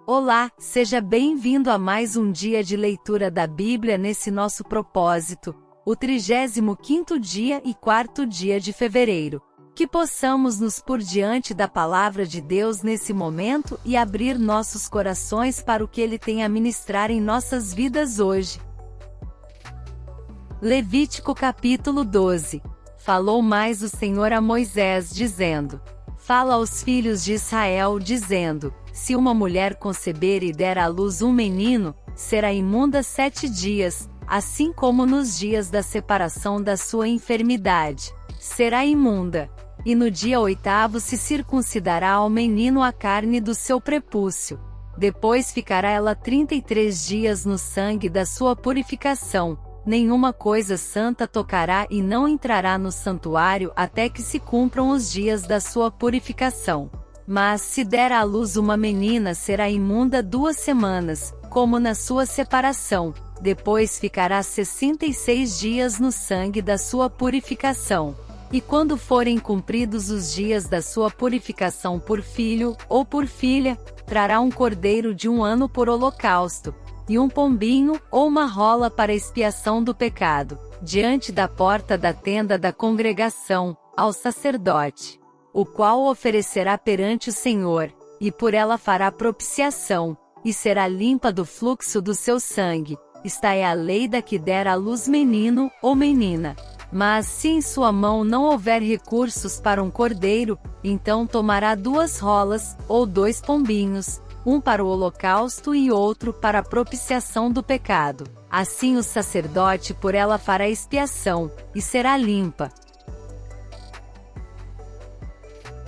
Olá, seja bem-vindo a mais um dia de leitura da Bíblia nesse nosso propósito, o 35º dia e 4º dia de fevereiro. Que possamos nos pôr diante da Palavra de Deus nesse momento e abrir nossos corações para o que Ele tem a ministrar em nossas vidas hoje. Levítico capítulo 12. Falou mais o Senhor a Moisés, dizendo: Fala aos filhos de Israel, dizendo: Se uma mulher conceber e der à luz um menino, será imunda 7 dias, assim como nos dias da separação da sua enfermidade. Será imunda. E no dia 8º se circuncidará ao menino a carne do seu prepúcio. Depois ficará ela 33 dias no sangue da sua purificação. Nenhuma coisa santa tocará e não entrará no santuário até que se cumpram os dias da sua purificação. Mas se der à luz uma menina, será imunda 2 semanas, como na sua separação. Depois ficará 66 dias no sangue da sua purificação. E quando forem cumpridos os dias da sua purificação por filho, ou por filha, trará um cordeiro de 1 ano por holocausto, e um pombinho, ou uma rola para expiação do pecado, diante da porta da tenda da congregação, ao sacerdote, o qual oferecerá perante o Senhor, e por ela fará propiciação, e será limpa do fluxo do seu sangue. Esta é a lei da que der à luz menino, ou menina. Mas se em sua mão não houver recursos para um cordeiro, então tomará 2 rolas, ou 2 pombinhos, um para o holocausto e outro para a propiciação do pecado. Assim o sacerdote por ela fará expiação, e será limpa.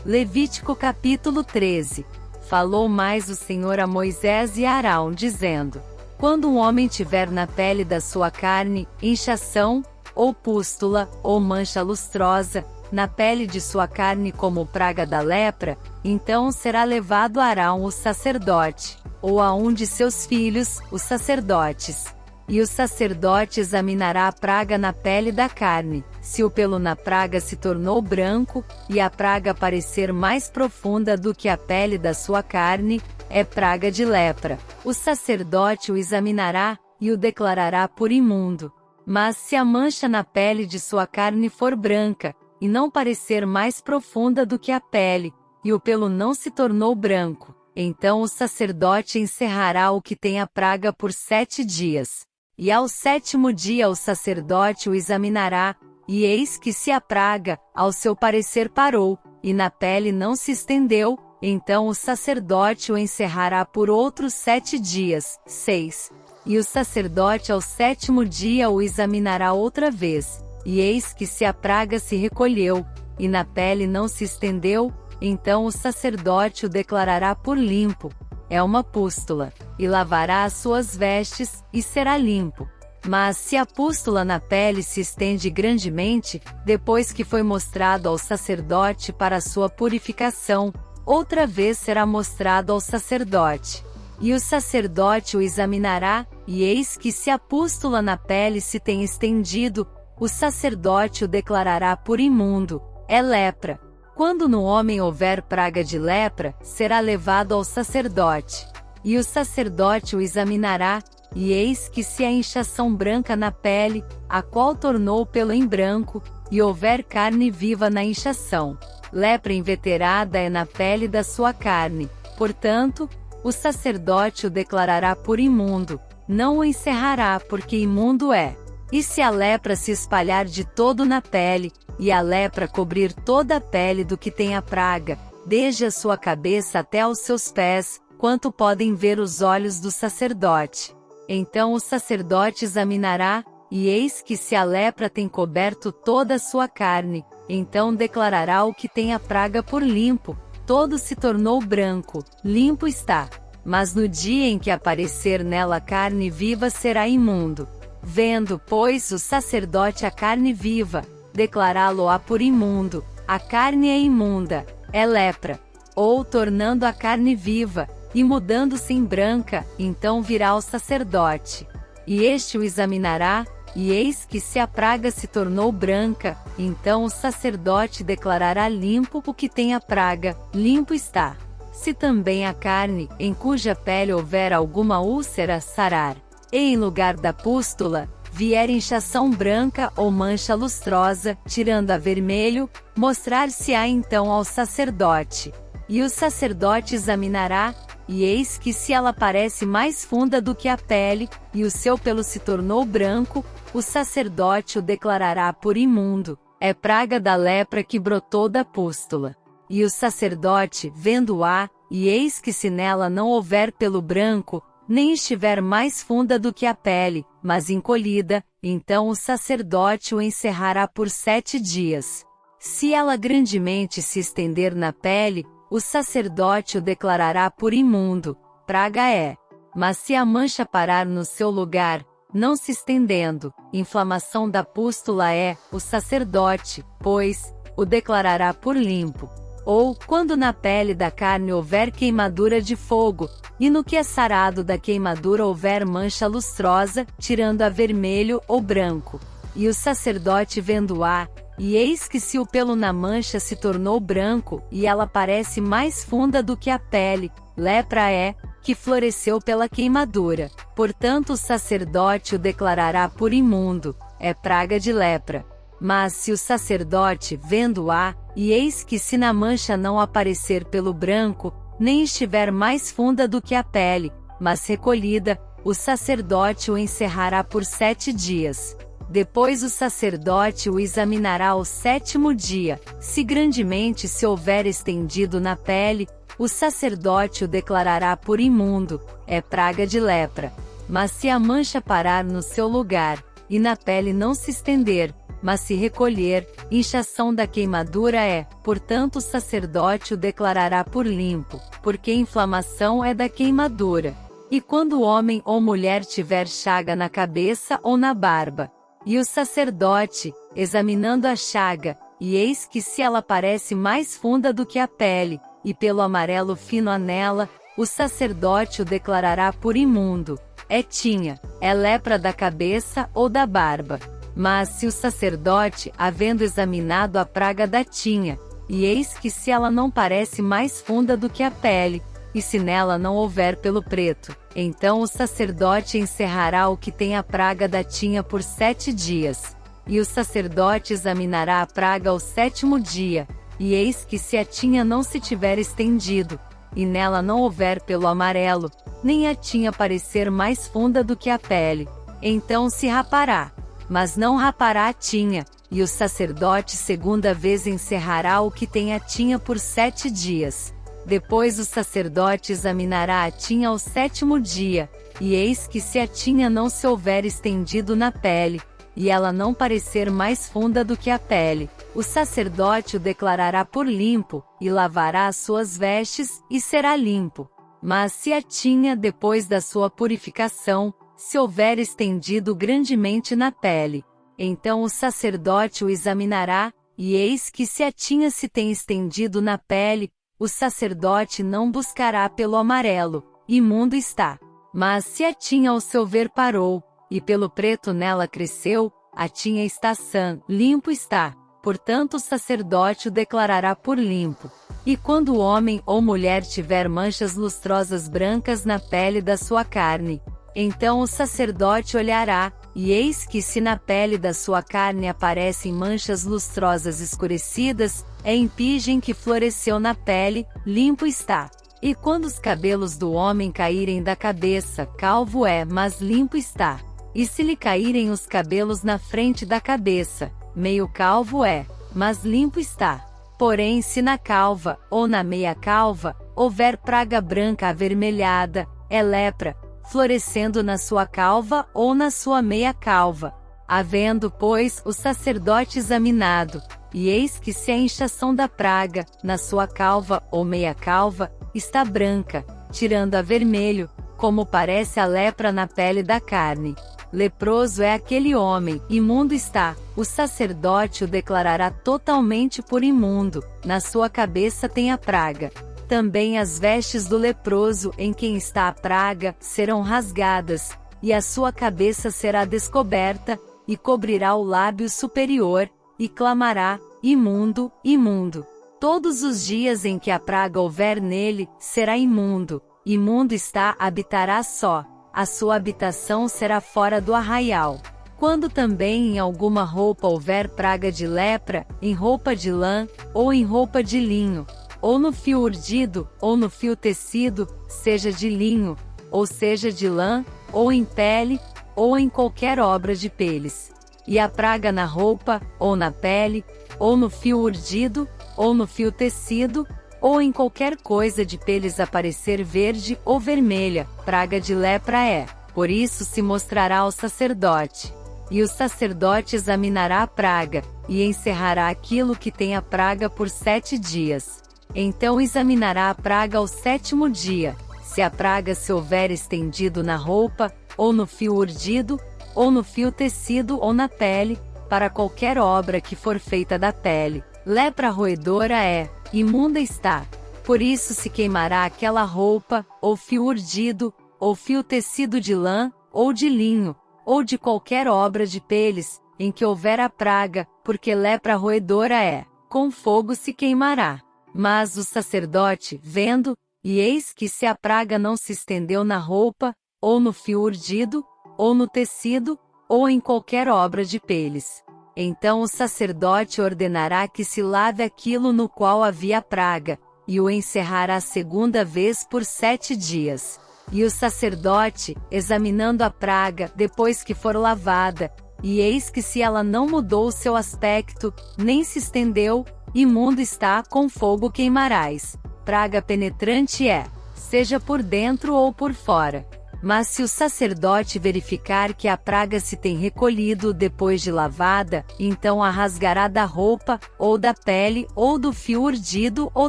Levítico capítulo 13. Falou mais o Senhor a Moisés e a Arão, dizendo: Quando um homem tiver na pele da sua carne inchação, ou pústula, ou mancha lustrosa, na pele de sua carne como praga da lepra, então será levado a Arão o sacerdote, ou a um de seus filhos, os sacerdotes. E o sacerdote examinará a praga na pele da carne. Se o pelo na praga se tornou branco, e a praga parecer mais profunda do que a pele da sua carne, é praga de lepra. O sacerdote o examinará, e o declarará por imundo. Mas se a mancha na pele de sua carne for branca, e não parecer mais profunda do que a pele, e o pelo não se tornou branco, então o sacerdote encerrará o que tem a praga por 7 dias. E ao 7º dia o sacerdote o examinará, e eis que se a praga, ao seu parecer parou, e na pele não se estendeu, então o sacerdote o encerrará por outros 7 dias. 6. E o sacerdote ao 7º dia o examinará outra vez, e eis que se a praga se recolheu, e na pele não se estendeu, então o sacerdote o declarará por limpo. É uma pústula, e lavará as suas vestes, e será limpo. Mas se a pústula na pele se estende grandemente, depois que foi mostrado ao sacerdote para a sua purificação, outra vez será mostrado ao sacerdote. E o sacerdote o examinará, e eis que se a pústula na pele se tem estendido, o sacerdote o declarará por imundo, é lepra. Quando no homem houver praga de lepra, será levado ao sacerdote. E o sacerdote o examinará, e eis que se a inchação branca na pele, a qual tornou o pelo em branco, e houver carne viva na inchação, lepra inveterada é na pele da sua carne. Portanto, o sacerdote o declarará por imundo, não o encerrará porque imundo é. E se a lepra se espalhar de todo na pele, e a lepra cobrir toda a pele do que tem a praga, desde a sua cabeça até aos seus pés, quanto podem ver os olhos do sacerdote. Então o sacerdote examinará, e eis que se a lepra tem coberto toda a sua carne, então declarará o que tem a praga por limpo, todo se tornou branco, limpo está. Mas no dia em que aparecer nela carne viva será imundo. Vendo, pois, o sacerdote a carne viva, declará-lo-á por imundo, a carne é imunda, é lepra. Ou tornando a carne viva, e mudando-se em branca, então virá ao sacerdote. E este o examinará, e eis que se a praga se tornou branca, então o sacerdote declarará limpo o que tem a praga, limpo está. Se também a carne, em cuja pele houver alguma úlcera, sarar, e em lugar da pústula, vier inchação branca ou mancha lustrosa, tirando a vermelho, mostrar-se-á então ao sacerdote. E o sacerdote examinará, e eis que se ela parece mais funda do que a pele, e o seu pelo se tornou branco, o sacerdote o declarará por imundo, é praga da lepra que brotou da pústula. E o sacerdote, vendo-a, e eis que se nela não houver pelo branco, nem estiver mais funda do que a pele, mas encolhida, então o sacerdote o encerrará por 7 dias. Se ela grandemente se estender na pele, o sacerdote o declarará por imundo, praga é. Mas se a mancha parar no seu lugar, não se estendendo, inflamação da pústula é, o sacerdote, pois, o declarará por limpo. Ou, quando na pele da carne houver queimadura de fogo, e no que é sarado da queimadura houver mancha lustrosa, tirando a vermelho ou branco. E o sacerdote vendo-a, e eis que se o pelo na mancha se tornou branco, e ela parece mais funda do que a pele, lepra é, que floresceu pela queimadura. Portanto o sacerdote o declarará por imundo, é praga de lepra. Mas se o sacerdote, vendo-a, e eis que se na mancha não aparecer pelo branco, nem estiver mais funda do que a pele, mas recolhida, o sacerdote o encerrará por 7 dias. Depois o sacerdote o examinará ao 7º dia, se grandemente se houver estendido na pele, o sacerdote o declarará por imundo, é praga de lepra. Mas se a mancha parar no seu lugar, e na pele não se estender, mas se recolher, inchação da queimadura é, portanto o sacerdote o declarará por limpo, porque inflamação é da queimadura. E quando o homem ou mulher tiver chaga na cabeça ou na barba, e o sacerdote, examinando a chaga, e eis que se ela parece mais funda do que a pele, e pelo amarelo fino há nela, o sacerdote o declarará por imundo, é tinha, é lepra da cabeça ou da barba. Mas se o sacerdote, havendo examinado a praga da tinha, e eis que se ela não parece mais funda do que a pele, e se nela não houver pelo preto, então o sacerdote encerrará o que tem a praga da tinha por 7 dias. E o sacerdote examinará a praga ao 7º dia, e eis que se a tinha não se tiver estendido, e nela não houver pelo amarelo, nem a tinha parecer mais funda do que a pele, então se rapará. Mas não rapará a tinha, e o sacerdote segunda vez encerrará o que tem a tinha por 7 dias. Depois o sacerdote examinará a tinha ao 7º dia, e eis que se a tinha não se houver estendido na pele, e ela não parecer mais funda do que a pele, o sacerdote o declarará por limpo, e lavará as suas vestes, e será limpo. Mas se a tinha, depois da sua purificação, se houver estendido grandemente na pele, então o sacerdote o examinará, e eis que se a tinha se tem estendido na pele, o sacerdote não buscará pelo amarelo, imundo está. Mas se a tinha ao seu ver parou, e pelo preto nela cresceu, a tinha está sã, limpo está. Portanto o sacerdote o declarará por limpo. E quando o homem ou mulher tiver manchas lustrosas brancas na pele da sua carne, então o sacerdote olhará, e eis que se na pele da sua carne aparecem manchas lustrosas escurecidas, é impigem que floresceu na pele, limpo está. E quando os cabelos do homem caírem da cabeça, calvo é, mas limpo está. E se lhe caírem os cabelos na frente da cabeça, meio calvo é, mas limpo está. Porém se na calva, ou na meia calva, houver praga branca avermelhada, é lepra, florescendo na sua calva ou na sua meia calva. Havendo, pois, o sacerdote examinado, e eis que se a inchação da praga, na sua calva ou meia calva, está branca, tirando a vermelho, como parece a lepra na pele da carne, leproso é aquele homem, imundo está, o sacerdote o declarará totalmente por imundo, na sua cabeça tem a praga. Também as vestes do leproso em quem está a praga serão rasgadas, e a sua cabeça será descoberta, e cobrirá o lábio superior, e clamará, imundo, imundo. Todos os dias em que a praga houver nele, será imundo. Imundo está, habitará só. A sua habitação será fora do arraial. Quando também em alguma roupa houver praga de lepra, em roupa de lã, ou em roupa de linho, ou no fio urdido, ou no fio tecido, seja de linho, ou seja de lã, ou em pele, ou em qualquer obra de peles. E a praga na roupa, ou na pele, ou no fio urdido, ou no fio tecido, ou em qualquer coisa de peles aparecer verde ou vermelha, praga de lepra é. Por isso se mostrará ao sacerdote. E o sacerdote examinará a praga, e encerrará aquilo que tem a praga por 7 dias. Então examinará a praga ao 7º dia. Se a praga se houver estendido na roupa, ou no fio urdido, ou no fio tecido ou na pele, para qualquer obra que for feita da pele, lepra roedora é, imunda está. Por isso se queimará aquela roupa, ou fio urdido, ou fio tecido de lã, ou de linho, ou de qualquer obra de peles, em que houver a praga, porque lepra roedora é, com fogo se queimará. Mas o sacerdote, vendo, e eis que se a praga não se estendeu na roupa, ou no fio urdido, ou no tecido, ou em qualquer obra de peles, então o sacerdote ordenará que se lave aquilo no qual havia praga, e o encerrará 2ª vez por 7 dias. E o sacerdote, examinando a praga, depois que for lavada, e eis que se ela não mudou o seu aspecto, nem se estendeu, imundo está, com fogo queimarás. Praga penetrante é, seja por dentro ou por fora. Mas se o sacerdote verificar que a praga se tem recolhido depois de lavada, então a rasgará da roupa, ou da pele, ou do fio urdido ou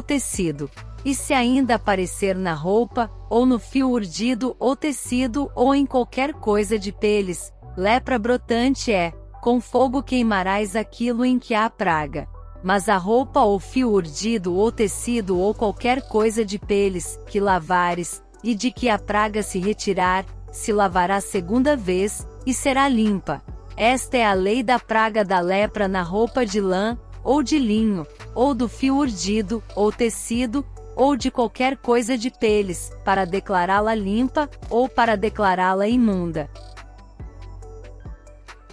tecido. E se ainda aparecer na roupa, ou no fio urdido ou tecido, ou em qualquer coisa de peles, lepra brotante é, com fogo queimarás aquilo em que há praga. Mas a roupa ou fio urdido ou tecido ou qualquer coisa de peles, que lavares, e de que a praga se retirar, se lavará 2ª vez, e será limpa. Esta é a lei da praga da lepra na roupa de lã, ou de linho, ou do fio urdido, ou tecido, ou de qualquer coisa de peles, para declará-la limpa, ou para declará-la imunda.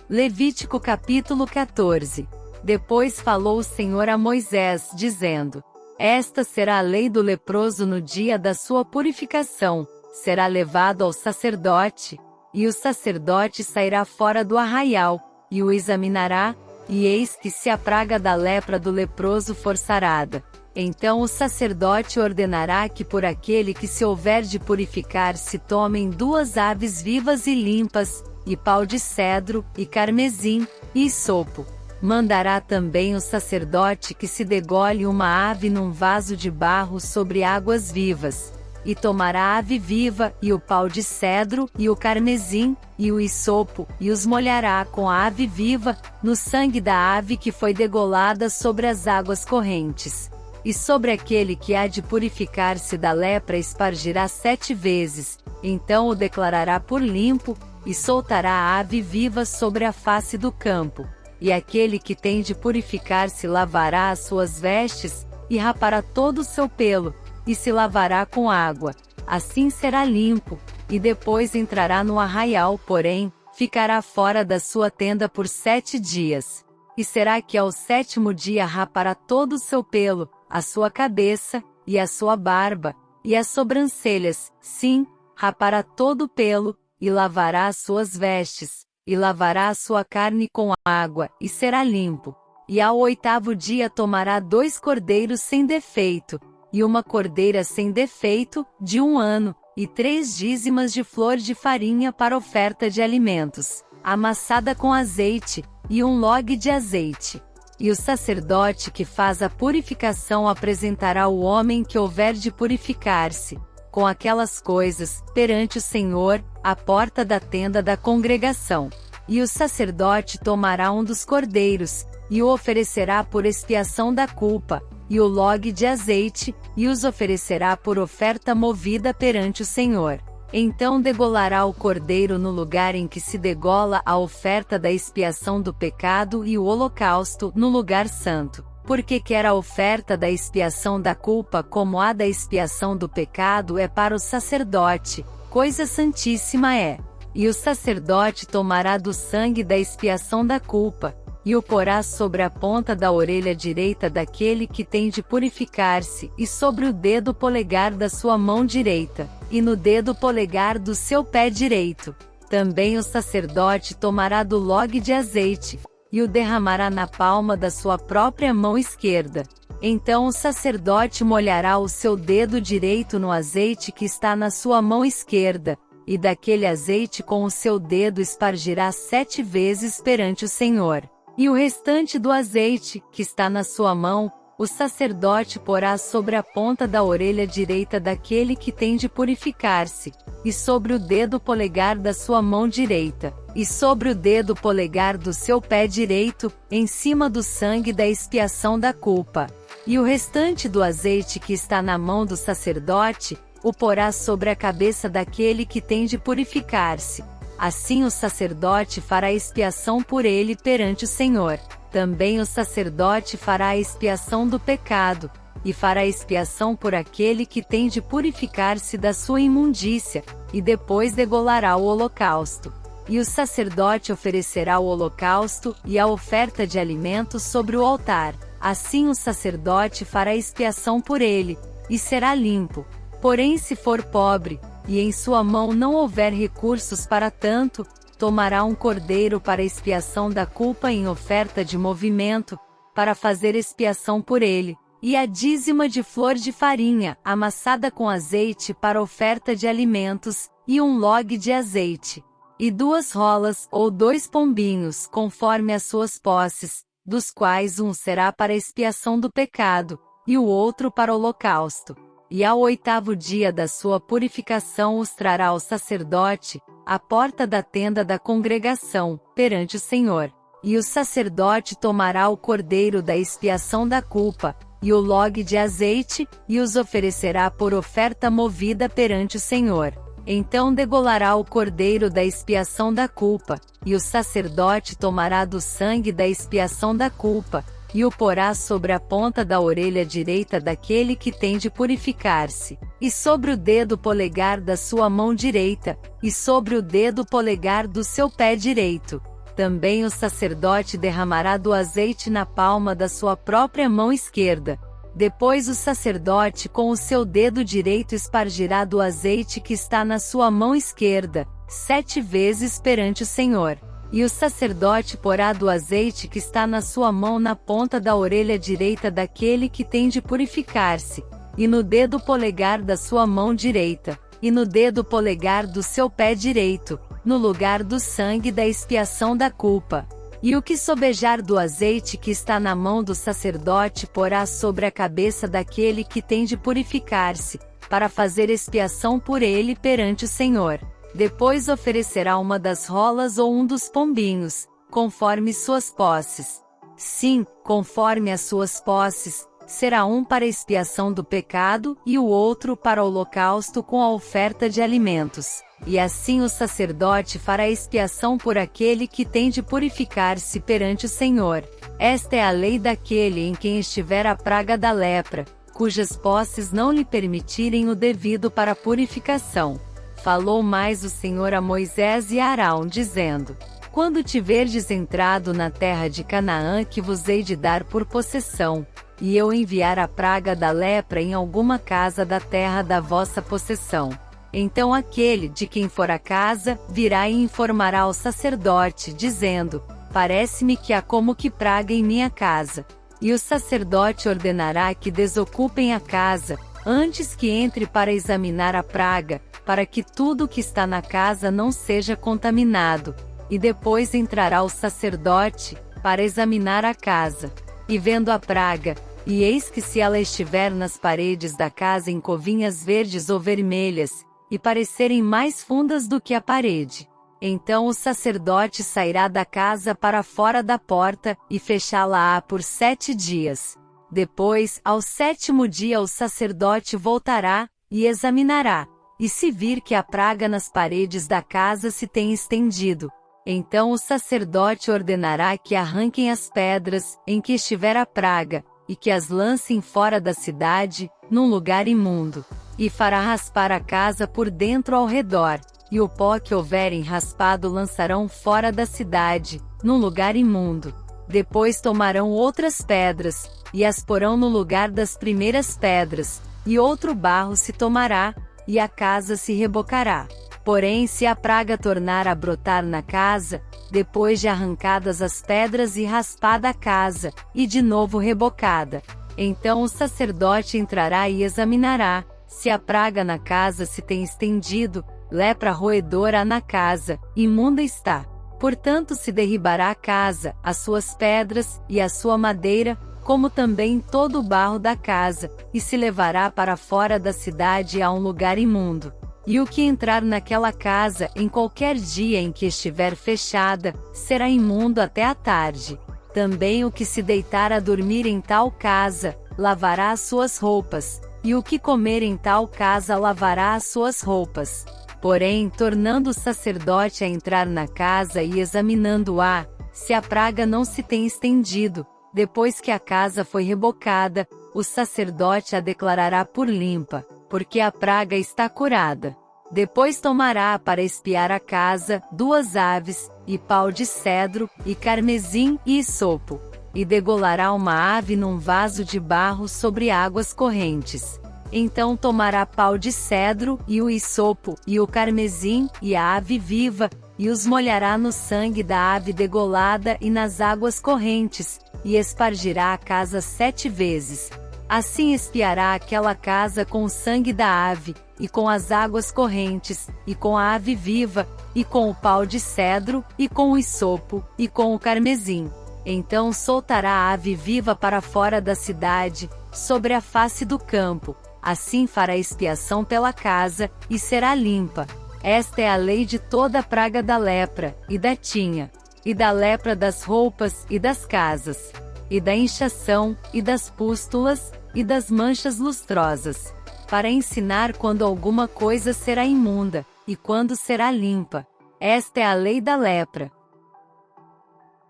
Levítico capítulo 14. Depois falou o Senhor a Moisés, dizendo: Esta será a lei do leproso no dia da sua purificação, será levado ao sacerdote, e o sacerdote sairá fora do arraial, e o examinará, e eis que se a praga da lepra do leproso for sarada, então o sacerdote ordenará que por aquele que se houver de purificar se tomem 2 aves vivas e limpas, e pau de cedro, e carmesim, e hisopo. Mandará também o sacerdote que se degole uma ave num vaso de barro sobre águas vivas, e tomará a ave viva, e o pau de cedro, e o carmesim, e o hisopo, e os molhará com a ave viva, no sangue da ave que foi degolada sobre as águas correntes. E sobre aquele que há de purificar-se da lepra espargirá 7 vezes, então o declarará por limpo, e soltará a ave viva sobre a face do campo. E aquele que tem de purificar-se lavará as suas vestes, e rapará todo o seu pelo, e se lavará com água. Assim será limpo, e depois entrará no arraial, porém, ficará fora da sua tenda por 7 dias. E será que ao 7º dia rapará todo o seu pelo, a sua cabeça, e a sua barba, e as sobrancelhas, sim, rapará todo o pelo, e lavará as suas vestes, e lavará a sua carne com água, e será limpo. E ao 8º dia tomará 2 cordeiros sem defeito, e uma cordeira sem defeito, de 1 ano, e 3 dízimas de flor de farinha para oferta de alimentos, amassada com azeite, e 1 log de azeite. E o sacerdote que faz a purificação apresentará o homem que houver de purificar-se, com aquelas coisas, perante o Senhor, à porta da tenda da congregação. E o sacerdote tomará um dos cordeiros, e o oferecerá por expiação da culpa, e o log de azeite, e os oferecerá por oferta movida perante o Senhor. Então degolará o cordeiro no lugar em que se degola a oferta da expiação do pecado e o holocausto, no lugar santo. porque quer a oferta da expiação da culpa como a da expiação do pecado é para o sacerdote, coisa santíssima é. E o sacerdote tomará do sangue da expiação da culpa, e o porá sobre a ponta da orelha direita daquele que tem de purificar-se, e sobre o dedo polegar da sua mão direita, e no dedo polegar do seu pé direito. Também o sacerdote tomará do log de azeite, e o derramará na palma da sua própria mão esquerda. Então o sacerdote molhará o seu dedo direito no azeite que está na sua mão esquerda, e daquele azeite com o seu dedo espargirá 7 vezes perante o Senhor. E o restante do azeite, que está na sua mão, o sacerdote porá sobre a ponta da orelha direita daquele que tem de purificar-se, e sobre o dedo polegar da sua mão direita, e sobre o dedo polegar do seu pé direito, em cima do sangue da expiação da culpa. E o restante do azeite que está na mão do sacerdote, o porá sobre a cabeça daquele que tem de purificar-se. Assim o sacerdote fará expiação por ele perante o Senhor. Também o sacerdote fará a expiação do pecado, e fará expiação por aquele que tem de purificar-se da sua imundícia, e depois degolará o holocausto. E o sacerdote oferecerá o holocausto e a oferta de alimentos sobre o altar. Assim o sacerdote fará expiação por ele, e será limpo. Porém, se for pobre, e em sua mão não houver recursos para tanto, tomará um cordeiro para expiação da culpa em oferta de movimento, para fazer expiação por ele, e a dízima de flor de farinha, amassada com azeite para oferta de alimentos, e um log de azeite, e 2 rolas ou 2 pombinhos, conforme as suas posses, dos quais um será para expiação do pecado, e o outro para o holocausto. E ao 8º dia da sua purificação os trará ao sacerdote, à porta da tenda da congregação, perante o Senhor. E o sacerdote tomará o cordeiro da expiação da culpa, e o log de azeite, e os oferecerá por oferta movida perante o Senhor. Então degolará o cordeiro da expiação da culpa, e o sacerdote tomará do sangue da expiação da culpa, e o porá sobre a ponta da orelha direita daquele que tem de purificar-se, e sobre o dedo polegar da sua mão direita, e sobre o dedo polegar do seu pé direito. Também o sacerdote derramará do azeite na palma da sua própria mão esquerda. Depois o sacerdote com o seu dedo direito espargirá do azeite que está na sua mão esquerda, 7 vezes perante o Senhor. E o sacerdote porá do azeite que está na sua mão na ponta da orelha direita daquele que tem de purificar-se, e no dedo polegar da sua mão direita, e no dedo polegar do seu pé direito, no lugar do sangue da expiação da culpa. E o que sobejar do azeite que está na mão do sacerdote porá sobre a cabeça daquele que tem de purificar-se, para fazer expiação por ele perante o Senhor. Depois oferecerá uma das rolas ou um dos pombinhos, conforme suas posses. Sim, conforme as suas posses, será um para expiação do pecado e o outro para o holocausto com a oferta de alimentos. E assim o sacerdote fará expiação por aquele que tem de purificar-se perante o Senhor. Esta é a lei daquele em quem estiver a praga da lepra, cujas posses não lhe permitirem o devido para a purificação. Falou mais o Senhor a Moisés e a Arão, dizendo: Quando tiverdes entrado na terra de Canaã que vos hei de dar por possessão, e eu enviar a praga da lepra em alguma casa da terra da vossa possessão, então aquele de quem for a casa, virá e informará ao sacerdote, dizendo: Parece-me que há como que praga em minha casa. E o sacerdote ordenará que desocupem a casa, antes que entre para examinar a praga, para que tudo o que está na casa não seja contaminado. E depois entrará o sacerdote, para examinar a casa. E vendo a praga, e eis que se ela estiver nas paredes da casa em covinhas verdes ou vermelhas, e parecerem mais fundas do que a parede, então o sacerdote sairá da casa para fora da porta, e fechá-la-á por 7 dias. Depois, ao 7º dia o sacerdote voltará, e examinará. E se vir que a praga nas paredes da casa se tem estendido, então o sacerdote ordenará que arranquem as pedras, em que estiver a praga, e que as lancem fora da cidade, num lugar imundo. E fará raspar a casa por dentro ao redor, e o pó que houverem raspado lançarão fora da cidade, num lugar imundo. Depois tomarão outras pedras, e as porão no lugar das primeiras pedras, e outro barro se tomará, e a casa se rebocará. Porém, se a praga tornar a brotar na casa, depois de arrancadas as pedras e raspada a casa, e de novo rebocada, então o sacerdote entrará e examinará, se a praga na casa se tem estendido, lepra roedora há na casa, imunda está. Portanto se derribará a casa, as suas pedras, e a sua madeira, como também todo o barro da casa, e se levará para fora da cidade a um lugar imundo. E o que entrar naquela casa, em qualquer dia em que estiver fechada, será imundo até a tarde. Também o que se deitar a dormir em tal casa, lavará as suas roupas, e o que comer em tal casa lavará as suas roupas. Porém, tornando o sacerdote a entrar na casa e examinando-a, se a praga não se tem estendido, depois que a casa foi rebocada, o sacerdote a declarará por limpa, porque a praga está curada. Depois tomará para espiar a casa 2 aves, e pau de cedro, e carmesim e isopo, e degolará uma ave num vaso de barro sobre águas correntes. Então tomará pau de cedro, e o isopo, e o carmesim, e a ave viva, e os molhará no sangue da ave degolada e nas águas correntes, e espargirá a casa 7 vezes. Assim espiará aquela casa com o sangue da ave, e com as águas correntes, e com a ave viva, e com o pau de cedro, e com o isopo, e com o carmesim. Então soltará a ave viva para fora da cidade, sobre a face do campo. Assim fará expiação pela casa, e será limpa. Esta é a lei de toda a praga da lepra, e da tinha, e da lepra das roupas, e das casas, e da inchação, e das pústulas, e das manchas lustrosas, para ensinar quando alguma coisa será imunda, e quando será limpa. Esta é a lei da lepra.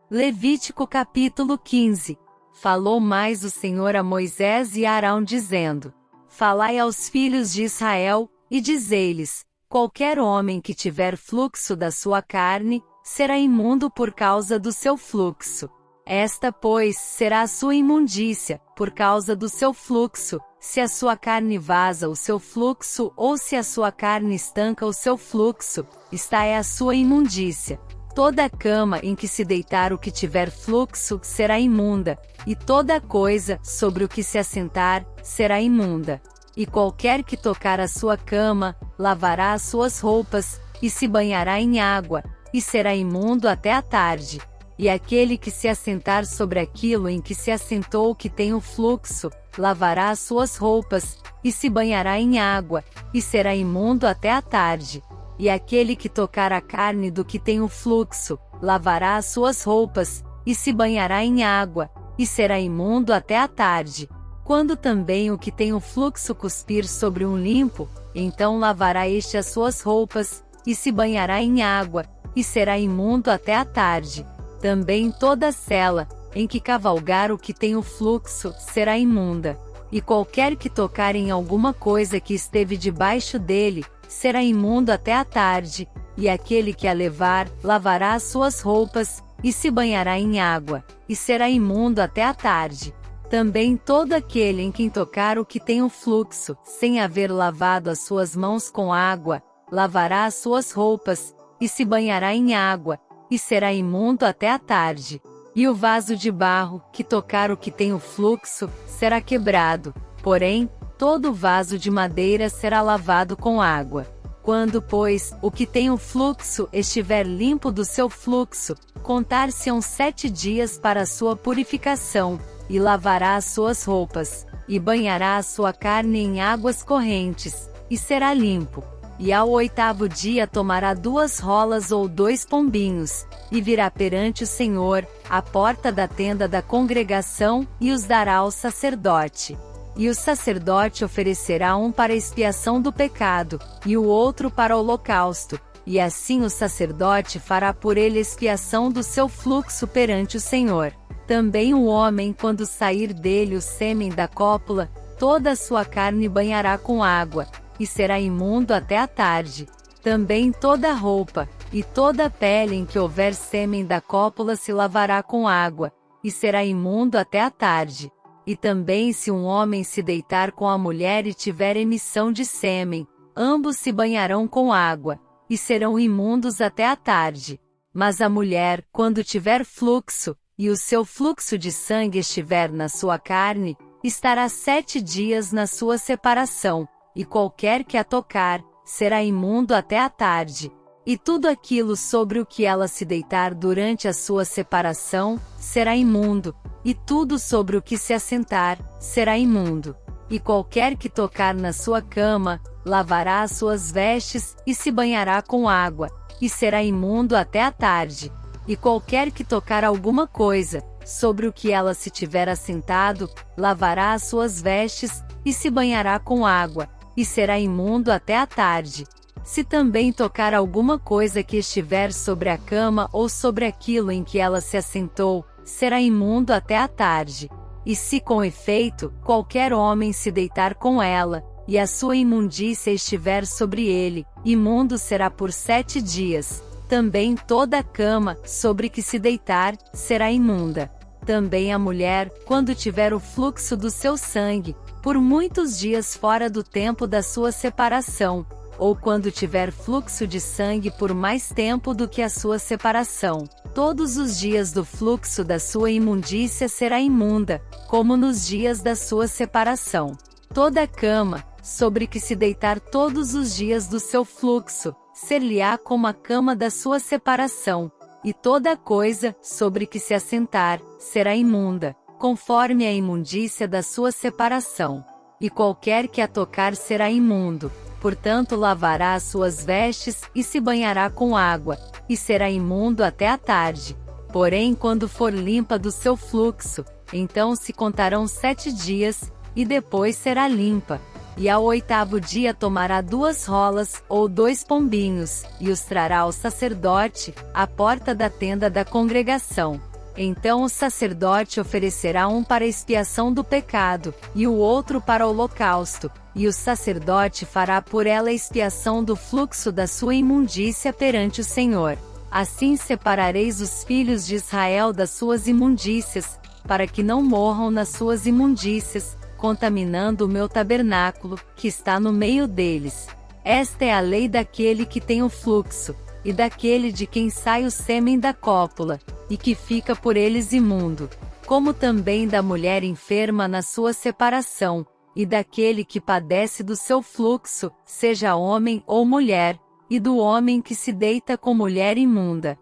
Levítico capítulo 15. Falou mais o Senhor a Moisés e a Arão dizendo: Falai aos filhos de Israel, e dizei-lhes: qualquer homem que tiver fluxo da sua carne, será imundo por causa do seu fluxo. Esta, pois, será a sua imundícia, por causa do seu fluxo, se a sua carne vaza o seu fluxo, ou se a sua carne estanca o seu fluxo, esta é a sua imundícia. Toda cama em que se deitar o que tiver fluxo, será imunda, e toda coisa, sobre o que se assentar, será imunda. E qualquer que tocar a sua cama, lavará as suas roupas, e se banhará em água, e será imundo até a tarde. E aquele que se assentar sobre aquilo em que se assentou que tem o fluxo, lavará as suas roupas, e se banhará em água, e será imundo até a tarde. E aquele que tocar a carne do que tem o fluxo, lavará as suas roupas, e se banhará em água, e será imundo até a tarde. Quando também o que tem o fluxo cuspir sobre um limpo, então lavará este as suas roupas, e se banhará em água, e será imundo até a tarde. Também toda sela, em que cavalgar o que tem o fluxo, será imunda. E qualquer que tocar em alguma coisa que esteve debaixo dele, será imundo até a tarde, e aquele que a levar, lavará as suas roupas, e se banhará em água, e será imundo até a tarde. Também todo aquele em quem tocar o que tem o fluxo, sem haver lavado as suas mãos com água, lavará as suas roupas, e se banhará em água, e será imundo até a tarde. E o vaso de barro, que tocar o que tem o fluxo, será quebrado, porém, todo o vaso de madeira será lavado com água. Quando, pois, o que tem o fluxo estiver limpo do seu fluxo, contar-se-ão 7 dias para a sua purificação, e lavará as suas roupas, e banhará a sua carne em águas correntes, e será limpo. E ao 8º dia tomará 2 rolas ou 2 pombinhos, e virá perante o Senhor, à porta da tenda da congregação, e os dará ao sacerdote. E o sacerdote oferecerá um para expiação do pecado, e o outro para o holocausto, e assim o sacerdote fará por ele expiação do seu fluxo perante o Senhor. Também o homem, quando sair dele o sêmen da cópula, toda a sua carne banhará com água, e será imundo até a tarde. Também toda a roupa, e toda a pele em que houver sêmen da cópula se lavará com água, e será imundo até a tarde. E também se um homem se deitar com a mulher e tiver emissão de sêmen, ambos se banharão com água, e serão imundos até a tarde. Mas a mulher, quando tiver fluxo, e o seu fluxo de sangue estiver na sua carne, estará 7 dias na sua separação, e qualquer que a tocar, será imundo até a tarde. E tudo aquilo sobre o que ela se deitar durante a sua separação, será imundo, e tudo sobre o que se assentar, será imundo. E qualquer que tocar na sua cama, lavará as suas vestes, e se banhará com água, e será imundo até a tarde. E qualquer que tocar alguma coisa, sobre o que ela se tiver assentado, lavará as suas vestes, e se banhará com água, e será imundo até a tarde. Se também tocar alguma coisa que estiver sobre a cama ou sobre aquilo em que ela se assentou, será imundo até a tarde. E se com efeito, qualquer homem se deitar com ela, e a sua imundícia estiver sobre ele, imundo será por 7 dias. Também toda a cama, sobre que se deitar, será imunda. Também a mulher, quando tiver o fluxo do seu sangue, por muitos dias fora do tempo da sua separação, ou quando tiver fluxo de sangue por mais tempo do que a sua separação, todos os dias do fluxo da sua imundícia será imunda, como nos dias da sua separação. Toda a cama, sobre que se deitar todos os dias do seu fluxo, ser-lhe-á como a cama da sua separação, e toda coisa, sobre que se assentar, será imunda, conforme a imundícia da sua separação. E qualquer que a tocar será imundo, portanto lavará as suas vestes, e se banhará com água, e será imundo até a tarde. Porém quando for limpa do seu fluxo, então se contarão 7 dias, e depois será limpa. E ao 8º dia tomará 2 rolas, ou 2 pombinhos, e os trará ao sacerdote, à porta da tenda da congregação. Então o sacerdote oferecerá um para expiação do pecado, e o outro para o holocausto, e o sacerdote fará por ela a expiação do fluxo da sua imundícia perante o Senhor. Assim separareis os filhos de Israel das suas imundícias, para que não morram nas suas imundícias, contaminando o meu tabernáculo, que está no meio deles. Esta é a lei daquele que tem o fluxo, e daquele de quem sai o sêmen da cópula, e que fica por eles imundo, como também da mulher enferma na sua separação, e daquele que padece do seu fluxo, seja homem ou mulher, e do homem que se deita com mulher imunda.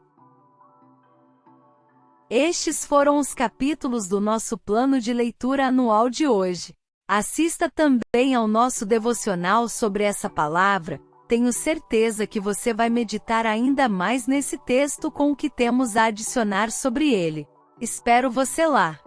Estes foram os capítulos do nosso plano de leitura anual de hoje. Assista também ao nosso devocional sobre essa palavra. Tenho certeza que você vai meditar ainda mais nesse texto com o que temos a adicionar sobre ele. Espero você lá!